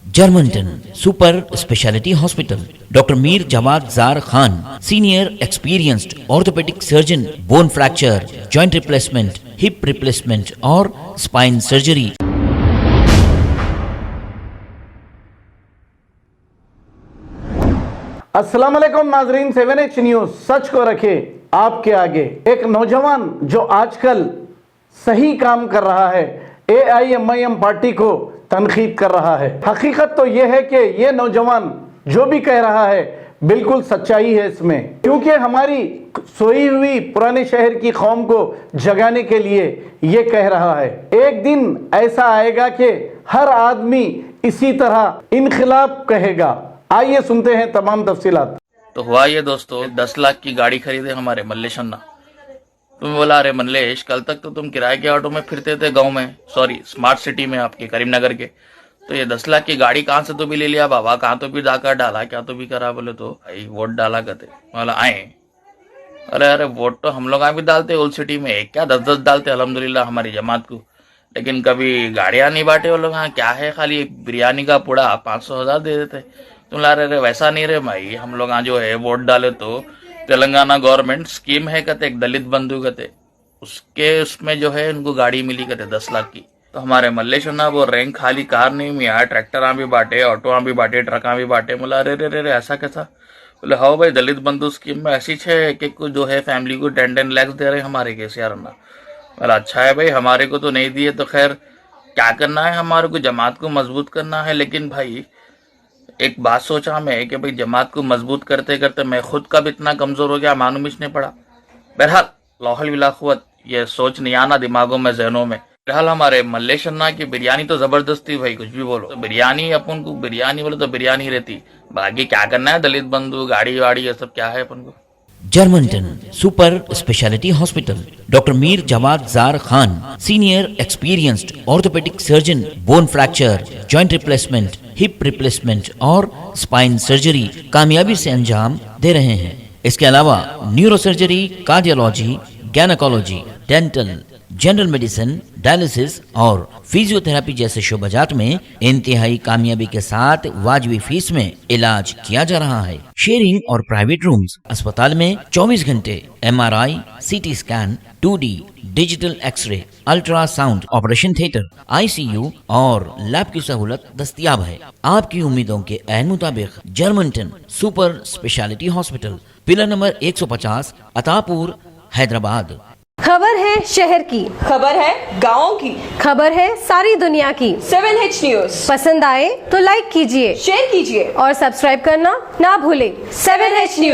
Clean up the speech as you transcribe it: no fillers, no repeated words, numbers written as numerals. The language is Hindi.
Germanton super speciality hospital, doctor Mir Jawad Jar Khan, senior experienced orthopaedic surgeon, bone fracture, joint replacement, hip replacement और स्पाइन सर्जरी। अस्सलाम वालेकुम नाजरीन, 7H न्यूज सच को रखे आपके आगे। एक नौजवान जो आजकल सही काम कर रहा है, AIMIM पार्टी को तनकीद कर रहा है। हकीकत तो यह है कि ये नौजवान जो भी कह रहा है बिल्कुल सच्चाई है इसमें, क्योंकि हमारी सोई हुई पुराने शहर की कौम को जगाने के लिए ये कह रहा है। एक दिन ऐसा आएगा कि हर आदमी इसी तरह इनखिलाफ कहेगा। आइए सुनते हैं तमाम तफसीलात। तो हुआ ये दोस्तों, 10 लाख की गाड़ी खरीदे हमारे मल्लेश अन्ना। तुम बोला, अरे मल्लेश, कल तक तो तुम किराए के ऑटो में फिरते थे गांव में, सॉरी स्मार्ट सिटी में आपके करीमनगर के, तो ये 10 लाख की गाड़ी कहाँ से तो भी ले लिया बाबा, कहाँ तो भी जाकर डाला, क्या तो भी करा। बोले तो भाई वोट डाला करते। बोला आए, अरे वोट तो हम लोग भी डालते ओल्ड सिटी में, क्या 10-10 डालते अल्हम्दुलिल्लाह हमारी जमात को, लेकिन कभी गाड़ियां नहीं बांटे वो लोग। हाँ क्या है, खाली एक बिरयानी का पुड़ा 500,000 दे देते। तुम ला रहे वैसा नहीं रे भाई, हम लोग जो है वोट डाले तो तेलंगाना गवर्नमेंट स्कीम है कहते, एक दलित बंधु कहते, उसमें जो है उनको गाड़ी मिली कहते 10 लाख की। तो हमारे मल्लेश अन्ना बोल रहे हैं खाली कार नहीं मिया, ट्रैक्टर भी बांटे, ऑटो भी बांटे, ट्रक भी बांटे। बोला अरे रे रे ऐसा कैसा? बोले हाँ भाई, दलित बंधु स्कीम में ऐसी है एक को जो है फैमिली को 10-10 लाख दे रहे हमारे केसीआर अन्ना। बोला अच्छा है भाई, हमारे को तो नहीं दिए, तो खैर क्या करना है, हमारे को जमात को मजबूत करना है। लेकिन भाई एक बात सोचा मैं कि भाई जमात को मजबूत करते करते मैं खुद का भी इतना कमजोर हो गया, मालूम ही नहीं पड़ा। बहरहाल लाहौल विला कुव्वत, ये सोच नहीं आना दिमागों में, जहनों में। बहरहाल हमारे मल्लेश अन्ना की बिरयानी तो जबरदस्ती भाई, कुछ भी बोलो तो बिरयानी, अपन को बिरयानी बोलो तो बिरयानी रहती, बाकी क्या करना है, दलित बंधु गाड़ी वाड़ी ये सब क्या है अपन को। Germanton super speciality hospital, doctor Mir Jawad Jar Khan, senior experienced orthopaedic surgeon, bone fracture, joint replacement, hip replacement और स्पाइन सर्जरी कामयाबी से अंजाम दे रहे हैं। इसके अलावा neuro surgery, cardiology, gynaecology, dental, general medicine, dialysis और फिजियोथेरेपी जैसे शोबाजात में इंतहाई कामयाबी के साथ वाजबी फीस में इलाज किया जा रहा है। शेयरिंग और प्राइवेट रूम्स, अस्पताल में 24 घंटे MRI, CT scan, 2D digital x-ray, ultrasound, operation theatre, ICU और लैब की सहूलत दस्तयाब है। आपकी उम्मीदों के ऐन मुताबिक Germanton super speciality hospital, pillar number 150, Attapur, Hyderabad. खबर है शहर की, खबर है गाँव की, खबर है सारी दुनिया की। 7H न्यूज पसंद आए तो लाइक कीजिए, शेयर कीजिए और सब्सक्राइब करना ना भूलें। 7H news.